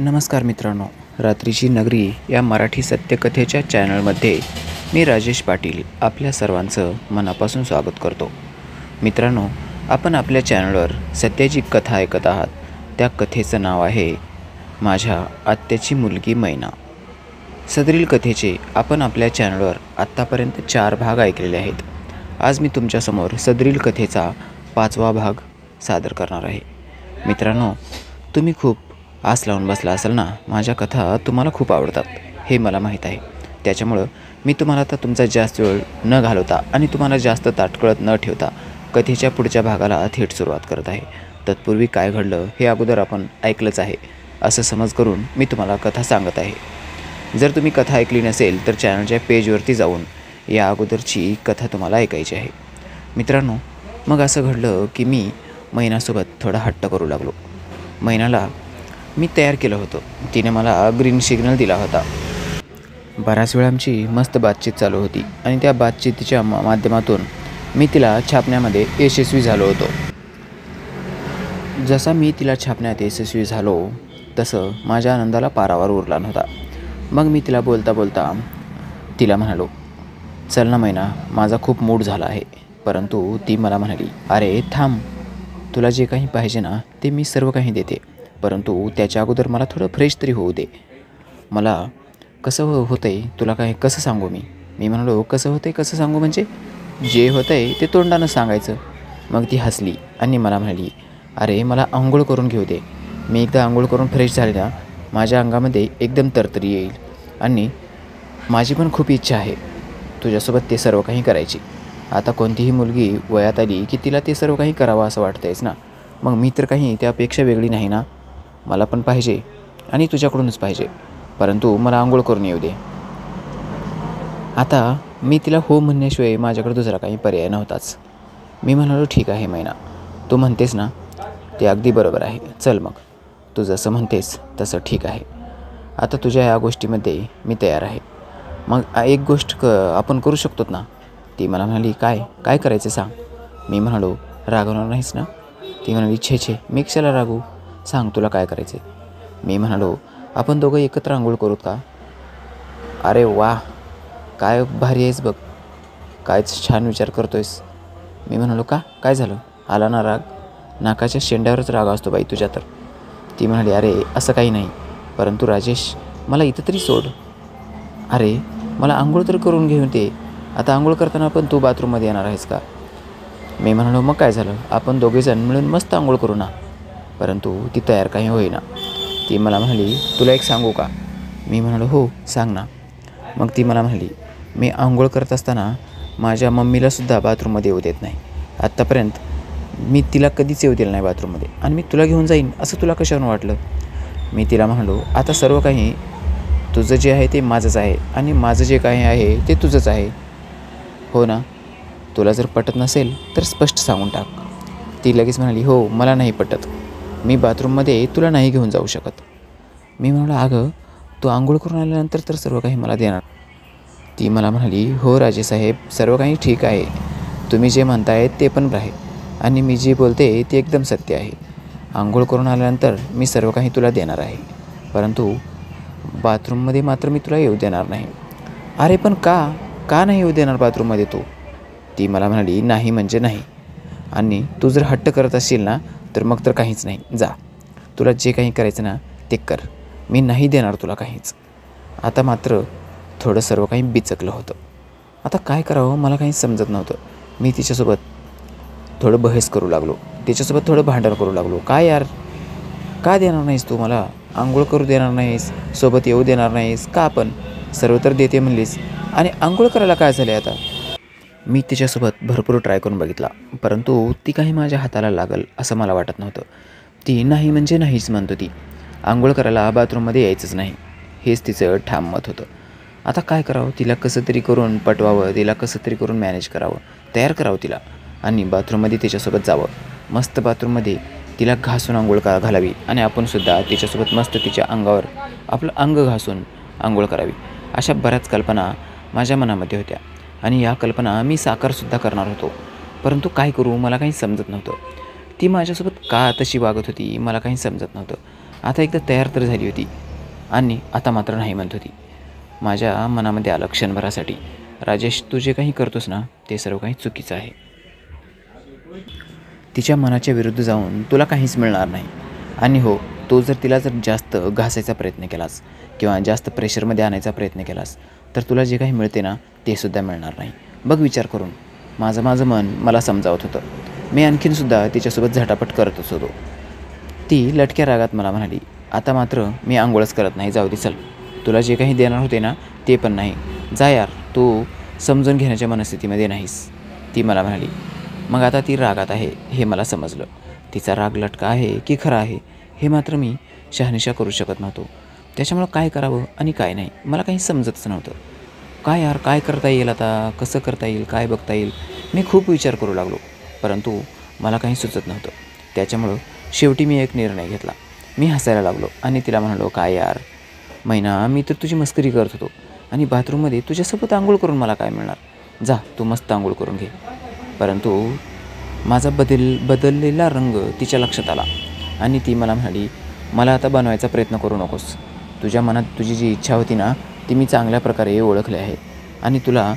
नमस्कार मित्रांनो, रात्रीची नगरी या मराठी सत्यकथेच्या चॅनलमध्ये मी राजेश पाटील आपल्या सर्वांचं मनापासून स्वागत करतो. मित्रांनो, आपण आपल्या चॅनलवर सत्याची कथा ऐकत आहात. त्या कथेचं नाव आहे माझ्या आत्याची मुलगी मैना. सदरील कथेचे आपण आपल्या चॅनलवर आत्तापर्यंत 4 भाग ऐकलेले आहेत. आज मी तुमच्यासमोर सदरील कथेचा 5वा भाग सादर करणार आहे. मित्रांनो, तुम्ही खूप आस लावून बसला असाल ना. माझ्या कथा तुम्हाला खूप आवडतात हे मला माहीत आहे. त्याच्यामुळं मी तुम्हाला आता तुमचा जास्त वेळ न घालवता आणि तुम्हाला जास्त ताटकळत न ठेवता कथेच्या पुढच्या भागाला थेट सुरुवात करत आहे. तत्पूर्वी काय घडलं हे अगोदर आपण ऐकलंच आहे असं समज करून मी तुम्हाला कथा सांगत आहे. जर तुम्ही कथा ऐकली नसेल तर चॅनलच्या पेजवरती जाऊन या अगोदरची कथा तुम्हाला ऐकायची आहे. मित्रांनो, मग असं घडलं की मी मैनासोबत थोडा हट्ट करू लागलो. मैनाला मी तयार केलं होतं. तिने मला ग्रीन सिग्नल दिला होता. बराच वेळ आमची मस्त बातचीत चालू होती आणि त्या बातचीतीच्या माध्यमातून मी तिला छापण्यामध्ये यशस्वी झालो होतो. जसा मी तिला छापण्यात यशस्वी झालो तसं माझ्या आनंदाला पारावर उरला नव्हता. मग मी तिला बोलता बोलता तिला म्हणालो, चल ना मैना, माझा खूप मूड झाला आहे. परंतु ती मला म्हणाली, अरे थांब, तुला जे काही पाहिजे ना ते मी सर्व काही देते, परंतु त्याच्या अगोदर मला थोडं फ्रेश तरी होऊ दे. मला कसं होतं आहे तुला काय कसं सांगू मी म्हणालो, कसं होतं आहे कसं सांगू म्हणजे जे होतं आहे ते तोंडानं सांगायचं. मग ती हसली आणि मला म्हणाली, अरे मला आंघोळ करून घेऊ दे. मी एकदा आंघोळ करून फ्रेश झाले ना माझ्या अंगामध्ये एकदम तरतरी येईल आणि माझी पण खूप इच्छा आहे तुझ्यासोबत ते सर्व काही करायची. आता कोणतीही मुलगी वयात आली की तिला ते सर्व काही करावं असं वाटतंयच ना. मग मी तर काही त्यापेक्षा वेगळी नाही ना. मला पण पाहिजे आणि तुझ्याकडूनच पाहिजे, परंतु मला आंघोळ करून येऊ दे. आता मी तिला हो म्हणण्याशिवाय माझ्याकडे दुसरा काही पर्याय नव्हताच. मी म्हणालो, ठीक आहे मैना, तू म्हणतेस ना ते अगदी बरोबर आहे. चल मग, तू जसं म्हणतेस तसं ठीक आहे. आता तुझ्या या गोष्टीमध्ये मी तयार आहे. मग एक गोष्ट आपण करू शकतो ना. ती मला म्हणाली, काय करायचं सांग. मी म्हणालो, रागवणार नाहीस ना. ती म्हणाली, छे मी कशाला रागू, सांग तुला काय करायचं आहे. मी म्हणालो, आपण दोघं एकत्र आंघोळ करूत का. अरे वा, काय भारी आहेस बघ, काय छान विचार करतोयस. मी म्हणालो, काय झालं, आला ना राग. नाकाच्या शेंड्यावरच राग असतो बाई तुझ्या तर. ती म्हणाली, अरे असं काही नाही, परंतु राजेश मला इथं तरी सोड. अरे मला आंघोळ तर करून घेऊन दे. आता आंघोळ करताना पण तू बाथरूममध्ये येणार आहेस का. मी म्हणालो, मग काय झालं, आपण दोघेजण मिळून मस्त आंघोळ करू ना. परंतु ती तयार काही होईना. ती मला म्हणाली, तुला एक सांगू का. मी म्हणालो, हो सांग ना. मग ती मला म्हणाली, मी आंघोळ करत असताना माझ्या मम्मीलासुद्धा बाथरूममध्ये येऊ देत नाही. आत्तापर्यंत मी तिला कधीच येऊ दिलं नाही बाथरूममध्ये, आणि मी तुला घेऊन जाईन असं तुला कशावरून वाटलं. मी तिला म्हणालो, आता सर्व काही तुझं जे आहे ते माझंच आहे आणि माझं जे काही आहे ते तुझंच आहे, हो ना. तुला जर पटत नसेल तर स्पष्ट सांगून टाक. ती लगेच म्हणाली, हो मला नाही पटत, मी बाथरूममध्ये तुला नाही घेऊन जाऊ शकत. मी म्हणालो, अगं तू आंघोळ करून आल्यानंतर तर सर्व काही मला देणार. ती मला म्हणाली, हो राजेसाहेब, सर्व काही ठीक आहे, तुम्ही जे म्हणताय ते पण आहे आणि मी जे बोलते ते एकदम सत्य आहे. आंघोळ करून आल्यानंतर मी सर्व काही तुला देणार आहे, परंतु बाथरूममध्ये मात्र मी तुला येऊ देणार नाही. अरे पण का नाही येऊ देणार बाथरूममध्ये तू. ती मला म्हणाली, नाही म्हणजे नाही, आणि तू जर हट्ट करत असशील ना तर मग तर काहीच नाही, जा, तुला जे काही करायचं ना ते कर, मी नाही देणार तुला काहीच. आता मात्र थोडं सर्व काही बिचकलं होतं. आता काय करावं मला काही समजत नव्हतं. मी तिच्यासोबत थोडं बहस करू लागलो, तिच्यासोबत थोडं भांडण करू लागलो. काय यार, का देणार नाहीस तू मला, आंघोळ करू देणार नाहीस, सोबत येऊ देणार नाहीस का. आपण सर्व तर देते म्हणलीस, आणि आंघोळ करायला काय झाले आता. मी तिच्यासोबत भरपूर ट्राय करून बघितला, परंतु ती काही माझ्या हाताला लागल असं मला वाटत नव्हतं. ती नाही म्हणजे नाहीच म्हणत होती. आंघोळ करायला बाथरूममध्ये यायचंच नाही, हेच तिचं ठाम मत होतं. आता काय करावं, तिला कसं तरी करून पटवावं, तिला कसं तरी करून मॅनेज करावं, तयार करावं तिला, आणि बाथरूममध्ये तिच्यासोबत जावं. मस्त बाथरूममध्ये तिला घासून आंघोळ घालावी आणि आपणसुद्धा तिच्यासोबत मस्त तिच्या अंगावर आपलं अंग घासून आंघोळ करावी. अशा बऱ्याच कल्पना माझ्या मनामध्ये होत्या आणि या कल्पना मी साकारसुद्धा करणार होतो. परंतु काय करू मला काही समजत नव्हतं. ती माझ्यासोबत का तशी वागत होती मला काही समजत नव्हतं. आता एकदा तयार तर झाली होती आणि आता मात्र नाही म्हणत होती. माझ्या मनामध्ये आलं क्षणभरासाठी, राजेश तू जे काही करतोस ना ते सर्व काही चुकीचं आहे. तिच्या मनाच्या विरुद्ध जाऊन तुला काहीच मिळणार नाही. आणि हो, तो जर जास्त घासायचा प्रयत्न केलास किंवा जास्त प्रेशरमध्ये आणायचा प्रयत्न केलास तर तुला जे काही मिळते ना ते सुद्धा मिळणार नाही. बघ विचार करून. माझं मन मला समजावत होतं. मी आणखीनसुद्धा तिच्यासोबत झटापट करतच होतो. ती लटक्या रागात मला म्हणाली, आता मात्र मी आंघोळच करत नाही, जाऊ दे चल. तुला जे काही देणार होते ना ते पण नाही, जा यार, तू समजून घेण्याच्या मनस्थितीमध्ये नाहीस, ती मला म्हणाली. मग आता ती रागात आहे हे मला समजलं. तिचा राग लटका आहे की खरा आहे हे मात्र मी शहानिशा करू शकत नव्हतो. त्याच्यामुळं काय करावं आणि काय नाही मला काही समजतच नव्हतं. काय यार, काय करता येईल आता, कसं करता येईल, काय बघता येईल, मी खूप विचार करू लागलो. परंतु मला काही सुचत नव्हतं. त्याच्यामुळं शेवटी मी एक निर्णय घेतला. मी हसायला लागलो आणि तिला म्हणालो, काय यार मैना, मी तर तुझी मस्करी करत होतो आणि बाथरूममध्ये तुझ्यासोबत आंघोळ करून मला काय मिळणार, जा तू मस्त आंघोळ करून घे. परंतु माझा बदललेला रंग तिच्या लक्षात आला आणि ती मला म्हणाली, मला आता बनवायचा प्रयत्न करू नकोस. तुझ्या मनात तुझी जी इच्छा होती ना ती मी चांगल्या प्रकारे ओळखले आहे आणि तुला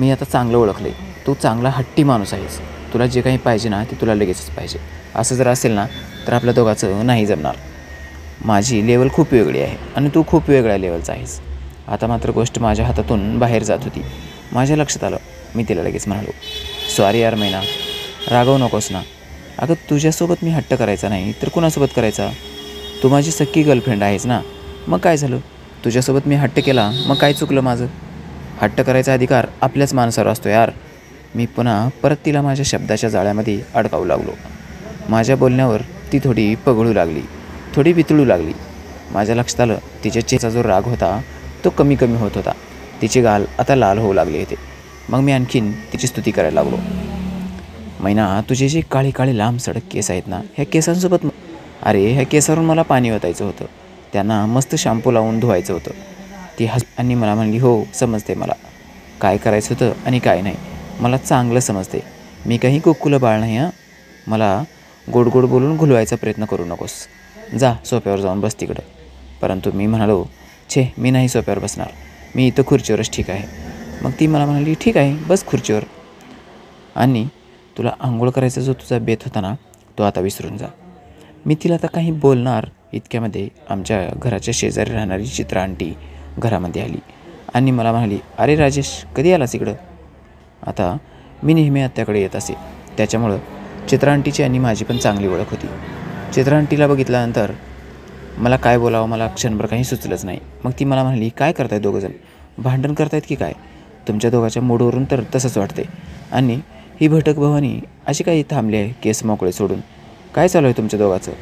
मी आता चांगलं ओळखले. तू चांगला हट्टी माणूस आहेस. तुला जे काही पाहिजे ना ते तुला लगेचच पाहिजे. असं जर असेल ना तर आपल्या दोघांचं नाही जमणार. माझी लेवल खूप वेगळी आहे आणि तू खूप वेगळ्या लेवलचा आहेस. आता मात्र गोष्ट माझ्या हातातून बाहेर जात होती. माझ्या लक्षात आलं. मी तिला लगेच म्हणालो, सॉरी यार मैना, रागवू नकोस ना. अगं तुझ्यासोबत मी हट्ट करायचा नाही तर कुणासोबत करायचा. तू माझी सख्खी गर्लफ्रेंड आहेस ना. मग काय झालं, तुझ्यासोबत मी हट्ट केला मग काय चुकलं माझं. हट्ट करायचा अधिकार आपल्याच माणसावर असतो यार. मी परत तिला माझ्या शब्दाच्या जाळ्यामध्ये अडकावू लागलो. माझ्या बोलण्यावर ती थोडी पगळू लागली, थोडी वितळू लागली. माझ्या लक्षात आलं तिच्या चेहऱ्याचा जो राग होता तो कमी कमी होत होता. तिचे गाल आता लाल होऊ लागले होते. मग मी आणखीन तिची स्तुती करायला लागलो. मैना, तुझे जे काळे काळे लांब सडक केस आहेत ना, ह्या केसांसोबत अरे ह्या केसावरून मला पाणी ओतायचं होतं, त्यांना मस्त शॅम्पू लावून धुवायचं होतं. ती आणि मला म्हणली, हो समजते मला काय करायचं होतं आणि काय नाही, मला चांगलं समजते. मी काही कुक्कुलं बाळ नाही हां. मला गोड गोड बोलून घुलवायचा प्रयत्न करू नकोस. जा सोफ्यावर जाऊन बस तिकडं. परंतु मी म्हणालो, छे मी नाही सोफ्यावर बसणार, मी इथं खुर्चीवरच ठीक आहे. मग ती मला म्हणाली, ठीक आहे बस खुर्चीवर. आणि तुला आंघोळ करायचा जो तुझा बेत होता ना तो आता विसरून जा. मी तिला आता काही बोलणार इतक्यामध्ये आमच्या घराच्या शेजारी राहणारी चित्रा आंटी घरामध्ये आली आणि मला म्हणाली, अरे राजेश कधी आलास इकडं. आता मी नेहमी आत्याकडे येत असे, त्याच्यामुळं चित्रा आंटीची आणि माझी पण चांगली ओळख होती. चित्रा आंटीला बघितल्यानंतर मला काय बोलावं मला क्षणभर काही सुचलंच नाही. मग ती मला म्हणाली, काय करतायत दोघंजण, भांडण करतायत की काय. तुमच्या दोघांच्या मूडवरून तर तसंच वाटते. आणि ही भटक भवानी अशी काही थांबली आहे केस मोकळे सोडून, काय चालू आहे तुमच्या दोघांचं.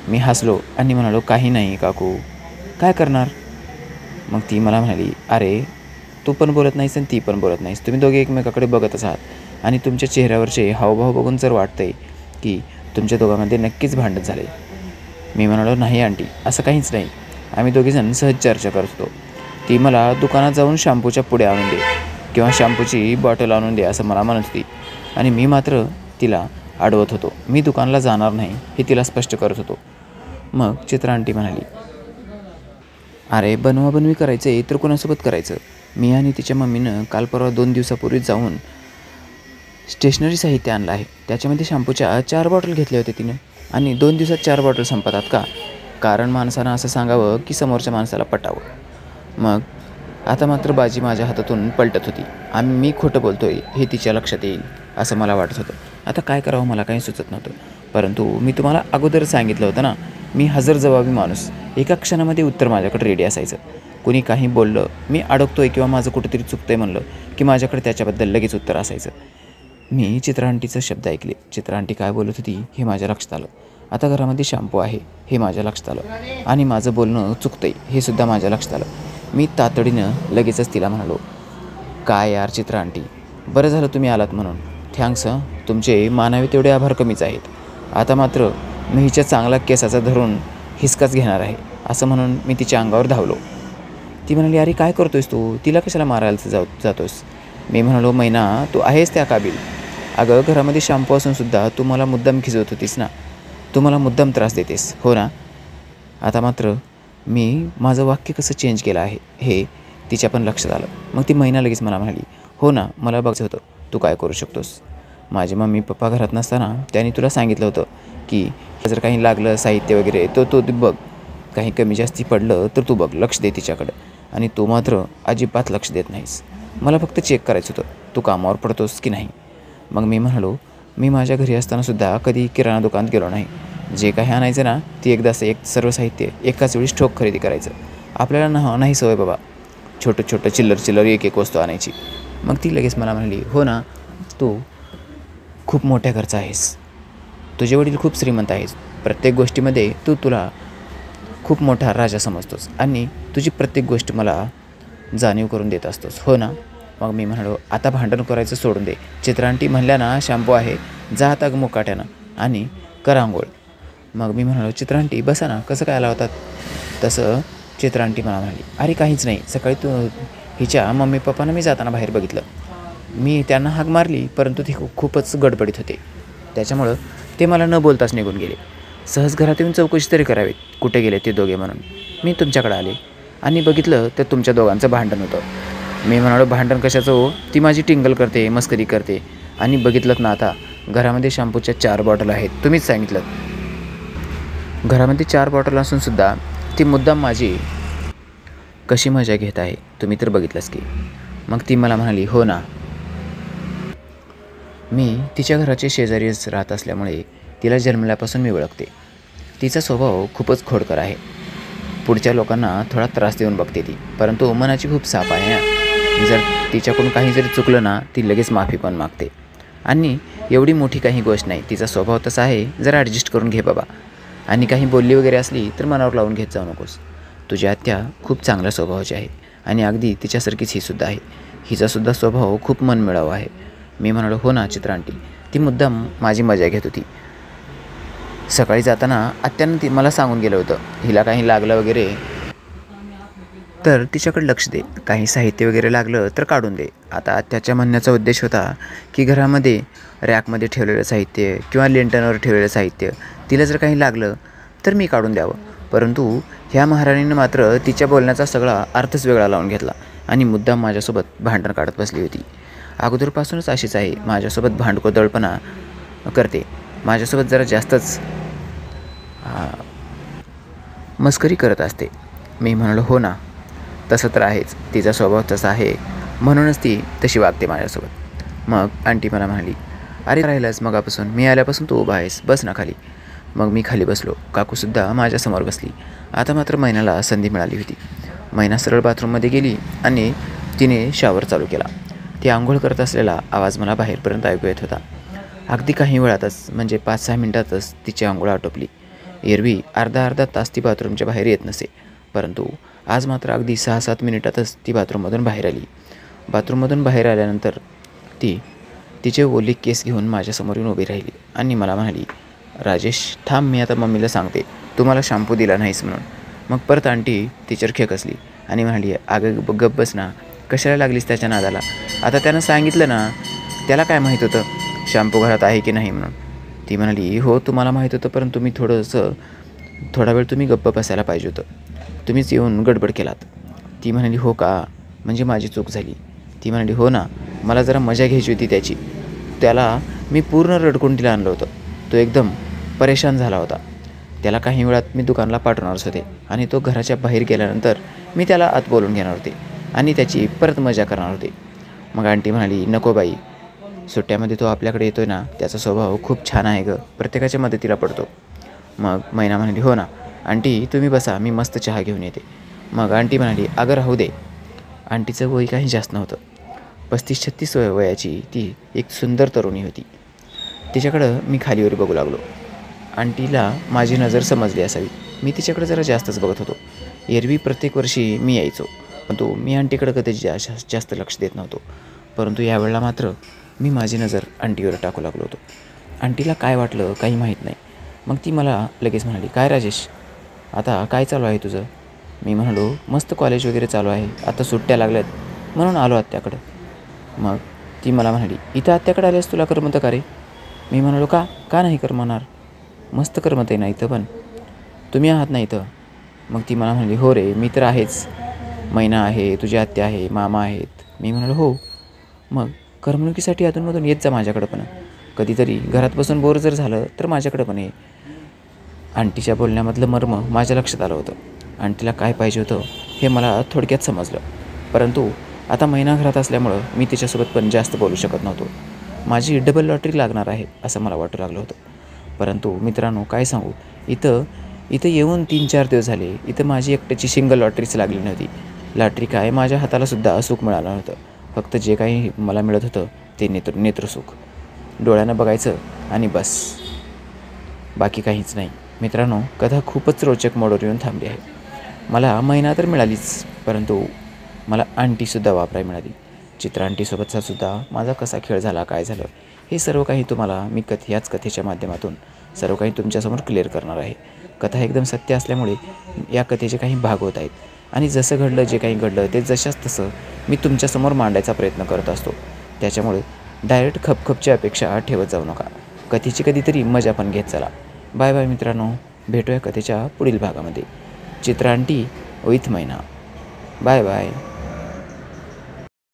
मी हसलो आणि म्हणालो, काही नाही काकू, काय करणार. मग ती मला म्हणाली, अरे तू पण बोलत नाहीस आणि ती पण बोलत नाहीस, तुम्ही दोघे एकमेकाकडे बघतच आहात आणि तुमच्या चेहऱ्यावरचे हावभाव बघून जर वाटतंय की तुमच्या दोघांमध्ये नक्कीच भांडण झाले. मी म्हणालो, नाही आंटी असं काहीच नाही, आम्ही दोघीजण सहज चर्चा करत होतो. ती मला दुकानात जाऊन शॅम्पूच्या पुड्या आणून दे किंवा शॅम्पूची बॉटल आणून दे असं मला म्हणत होती आणि मी मात्र तिला अडवत होतो. मी दुकानाला जाणार नाही हे तिला स्पष्ट करत होतो. मग चित्रा आंटी म्हणाली, अरे बनवाबनवी करायचं आहे तर कोणासोबत करायचं. मी आणि तिच्या मम्मीनं काल परवा 2 दिवसापूर्वी जाऊन स्टेशनरी साहित्य आणलं आहे. त्याच्यामध्ये शॅम्पूच्या 4 बॉटल घेतल्या होत्या तिनं आणि 2 दिवसात 4 बॉटल संपतात का. कारण माणसानं असं सांगावं की समोरच्या माणसाला पटावं. मग आता मात्र बाजी माझ्या हातातून पलटत होती. मी खोटं बोलतोय हे तिच्या लक्षात येईल असं मला वाटत होतं. आता काय करावं मला काही सुचत नव्हतं. परंतु मी तुम्हाला अगोदर सांगितलं होतं ना, मी हजरजबाबी माणूस. एका क्षणामध्ये उत्तर माझ्याकडे रेडी असायचं. कुणी काही बोललं, मी अडकतोय किंवा माझं कुठेतरी चुकतंय म्हणलं की माझ्याकडे त्याच्याबद्दल लगेच उत्तर असायचं. मी चित्रा आंटीचं शब्द ऐकले. चित्रा आंटी काय बोलत होती हे माझ्या लक्षात आलं. आता घरामध्ये शॅम्पू आहे हे माझ्या लक्षात आलं आणि माझं बोलणं चुकतंय हे सुद्धा माझ्या लक्षात आलं. मी तातडीनं लगेचच तिला म्हणालो, काय यार चित्रा आंटी, बरं झालं तुम्ही आलात म्हणून, थँक्स हं, तुमचे मानावे तेवढे आभार कमीच आहेत. आता मात्र मी हिच्या चांगला केसाचा धरून हिसकाच घेणार आहे असं म्हणून मी तिच्या अंगावर धावलो. ती म्हणाली, अरे काय करतोयस तू, तिला कशाला मारायला जातोस. मी म्हणालो, मैना तू आहेस त्या काबिल. अगं घरामध्ये शॅम्पू असूनसुद्धा तू मला मुद्दाम खिजवत होतीस ना, तू मला मुद्दाम त्रास देतेस हो ना. आता मात्र मी माझं वाक्य कसं चेंज केलं आहे हे तिच्या पण लक्षात आलं. मग ती मैना लगेच मला म्हणाली, हो ना, मला बघायचं होतं तू काय करू शकतोस. माझे मम्मी पप्पा घरात नसताना त्यांनी तुला सांगितलं होतं की जर काही लागलं साहित्य वगैरे तो बघ, काही कमी जास्ती पडलं तर तू बघ, लक्ष दे तिच्याकडं. आणि तू मात्र अजिबात लक्ष देत नाहीस. मला फक्त चेक करायचं होतं तू कामावर पडतोस की नाही. मग मी म्हणालो, मी माझ्या घरी असतानासुद्धा कधी किराणा दुकानात गेलो नाही. जे काही आणायचं ना ती एकदाच सर्व साहित्य एकाच वेळी स्टॉक खरेदी करायचं. आपल्याला नाही सवय बाबा छोटं चिल्लर एक वस्तू आणायची. मग ती लगेच मला म्हणाली, हो ना, तू खूप मोठ्या घरचा आहेस, तुझे वडील खूप श्रीमंत आहेस, प्रत्येक गोष्टीमध्ये तुला खूप मोठा राजा समजतोस आणि तुझी प्रत्येक गोष्ट मला जाणीव करून देत असतोस, हो ना. मग मी म्हणालो, आता भांडण करायचं सोडून दे. चित्रांटी म्हणल्या ना शॅम्पू आहे, जा आता मुकाट्यानं आणि कर आंघोळ. मग मी म्हणालो, चित्रांटी बसा ना, कसं काय आला होतात. तसं चित्रांटी मला म्हणाली, अरे काहीच नाही, सकाळी हिच्या मम्मी पप्पांना मी जाताना बाहेर बघितलं. मी त्यांना हाक मारली परंतु ते खूपच गडबडीत होते, त्याच्यामुळं ते मला न बोलताच निघून गेले. सहज घरात येऊन चौकशी तरी करावीत कुठे गेले ते दोघे म्हणून. मी तुमच्याकडे आले आणि बघितलं तर तुमच्या दोघांचं भांडण होतं. मी म्हणालो, भांडण कशाचं हो, ती माझी टिंगल करते, मस्करी करते. आणि बघितलं ना आता घरामध्ये शॅम्पूच्या 4 बॉटल आहेत, तुम्हीच सांगितलं. घरामध्ये 4 बॉटल असूनसुद्धा ती मुद्दाम माझी कशी मजा घेत आहे तुम्ही तर बघितलंच की. मग ती मला म्हणाली, हो ना, मी तिच्या घराचे शेजारीच राहत असल्यामुळे तिला जन्मल्यापासून मी ओळखते. तिचा स्वभाव खूपच खोडकर आहे. पुढच्या लोकांना थोडा त्रास देऊन बघते ती, परंतु मनाची खूप साफ आहे ना. जर तिच्याकडून काही जरी चुकलं ना ती लगेच माफी पण मागते. आणि एवढी मोठी काही गोष्ट नाही, तिचा स्वभाव तसा आहे, जरा ॲडजस्ट करून घे बाबा. आणि काही बोलली वगैरे असली तर मनावर लावून घेत जाऊ नकोस. तुझी आत्या खूप चांगल्या स्वभावाची आहे आणि अगदी तिच्यासारखीच ही सुद्धा आहे. हिचासुद्धा स्वभाव खूप मनमिळावा आहे. मी म्हणालो, हो ना चित्रांटी, ती मुद्दाम माझी मजा घेत होती. सकाळी जाताना आत्यानं मला सांगून गेलं होतं, हिला काही लागलं वगैरे तर तिच्याकडे लक्ष दे, काही साहित्य वगैरे लागलं तर काढून दे. आता आत्याच्या म्हणण्याचा उद्देश होता की घरामध्ये रॅकमध्ये ठेवलेलं साहित्य किंवा लेंटनवर ठेवलेलं साहित्य तिला जर काही लागलं तर मी काढून द्यावं. परंतु ह्या महाराणीनं मात्र तिच्या बोलण्याचा सगळा अर्थच वेगळा लावून घेतला आणि मुद्दाम माझ्यासोबत भांडण काढत बसली होती. अगोदरपासूनच अशीच आहे, माझ्यासोबत भांडकोदळपणा करते, माझ्यासोबत जरा जास्तच मस्करी करत असते. मी म्हणालो, हो ना, तसं तर आहेच, तिचा स्वभाव तसा आहे म्हणूनच ती तशी वागते माझ्यासोबत. मग आंटी मला म्हणाली, अरे राहिलास मगापासून, मी आल्यापासून तू उभा आहेस, बस ना खाली. मग मी खाली बसलो. काकूसुद्धा माझ्यासमोर बसली. आता मात्र मैनाला संधी मिळाली होती. मैना सरळ बाथरूममध्ये गेली आणि तिने शावर चालू केला. ती आंघोळ करत असलेला आवाज मला बाहेरपर्यंत ऐकू येत होता. अगदी काही वेळातच म्हणजे 5-6 मिनिटातच तिची आंघोळ आटोपली. एरवी अर्धा तास ती बाथरूमच्या बाहेर येत नसे, परंतु आज मात्र अगदी 6-7 मिनिटातच ती बाथरूममधून बाहेर आली. बाथरूममधून बाहेर आल्यानंतर ती तिचे ओले केस घेऊन माझ्यासमोर येऊन उभी राहिली आणि मला म्हणाली, राजेश थांब, मी आता मम्मीला सांगते तू मला शॅम्पू दिला नाहीस म्हणून. मग परत आंटी तिच्यावर खेकसली आणि म्हणाली, अगं गप्प बस ना, कशाला लागलीस त्याच्या नादाला. आता त्यानं सांगितलं ना, त्याला काय माहीत होतं शॅम्पू घरात आहे की नाही म्हणून. ती म्हणाली, हो तुम्हाला माहीत होतं, परंतु मी थोडा वेळ तुम्ही गप्प बसायला पाहिजे होतं, तुम्हीच येऊन गडबड केलात. ती म्हणाली, हो का, म्हणजे माझी चूक झाली. ती म्हणाली, हो ना, मला जरा मजा घ्यायची होती त्याची. त्याला मी पूर्ण रडकून तिला आणलं होतं. तो एकदम परेशान झाला होता. त्याला काही वेळात मी दुकानाला पाठवणारच होते आणि तो घराच्या बाहेर गेल्यानंतर मी त्याला आत बोलून घेणार होते आणि त्याची परत मजा करणार होते. मग आंटी म्हणाली, नको बाई, सुट्ट्यामध्ये तो आपल्याकडे येतो आहे ना, त्याचा स्वभाव खूप छान आहे गं, प्रत्येकाच्या मदतीला पडतो. मग मैना म्हणाली, हो ना आंटी, तुम्ही बसा, मी मस्त चहा घेऊन येते. मग आंटी म्हणाली, अगं राहू दे. आंटीचं वय काही जास्त नव्हतं, 35-36 वयाची ती एक सुंदर तरुणी होती. तिच्याकडं मी खालीवर बघू लागलो. आंटीला माझी नजर समजली असावी. मी तिच्याकडे जरा जास्तच बघत होतो. एरवी प्रत्येक वर्षी मी यायचो, परंतु मी आंटीकडे कधी जास्त लक्ष देत नव्हतो. परंतु यावेळेला मात्र मी माझी नजर आंटीवर टाकू लागलो होतो. आंटीला काय वाटलं काही माहीत नाही. मग ती मला लगेच म्हणाली, काय राजेश, आता काय चालू आहे तुझं. मी म्हणालो, मस्त कॉलेज वगैरे चालू आहे, आता सुट्ट्या लागल्यात म्हणून आलो आत्याकडं. मग ती मला म्हणाली, इथं आत्याकडे आल्यास तुला करमतं का रे. मी म्हणालो, का नाही करमणार, मस्त करमत आहे ना इथं, पण तुम्ही आहात ना इथं, मग ती मला म्हणली, हो रे, मी तर आहेच. मैना आहे, तुझी आत्या आहे, मामा आहेत. मी म्हणालो, हो. मग करमणुकीसाठी अधूनमधून येत जा माझ्याकडं पण. कधीतरी घरात बसून बोर जर झालं तर माझ्याकडं पण ये. आंटीच्या बोलण्यामधलं मर्म माझ्या लक्षात आलं होतं. आंटीला काय पाहिजे होतं हे मला थोडक्यात समजलं. परंतु आता महिना घरात असल्यामुळं मी तिच्यासोबत पण जास्त बोलू शकत नव्हतो. माझी डबल लॉटरी लागणार आहे असं मला वाटू लागलं होतं. परंतु मित्रांनो, काय सांगू, इथं इथं येऊन 3-4 दिवस झाले. इथं माझी एकट्याची सिंगल लॉटरीच लागली नव्हती. लॉटरी काय, माझ्या हातालासुद्धा सुख मिळालं नव्हतं. फक्त जे काही मला मिळत होतं ते नेत्रसुख. डोळ्यानं बघायचं आणि बस, बाकी काहीच नाही. मित्रांनो, कथा खूपच रोचक मोडवर येऊन थांबली आहे. मला मैना तर मिळालीच, परंतु मला आंटीसुद्धा वापरायला मिळाली. चित्रा आंटीसोबतचा सुद्धा माझा कसा खेळ झाला, काय झालं, हे सर्व काही तुम्हाला मी याच कथेच्या माध्यमातून सर्व काही तुमच्यासमोर क्लिअर करणार आहे. कथा एकदम सत्य असल्यामुळे या कथेचे काही भाग होत आहेत आणि जसं घडलं, जे काही घडलं ते जशाच तसं मी तुमच्यासमोर मांडायचा प्रयत्न करत असतो. त्याच्यामुळे डायरेक्ट खपखपची अपेक्षा ठेवत जाऊ नका. कथेची कधीतरी मजा पण घेत चला. बाय बाय मित्रांनो, भेटूया कथेच्या पुढील भागामध्ये. Chitra aunty with Maina. Bye bye.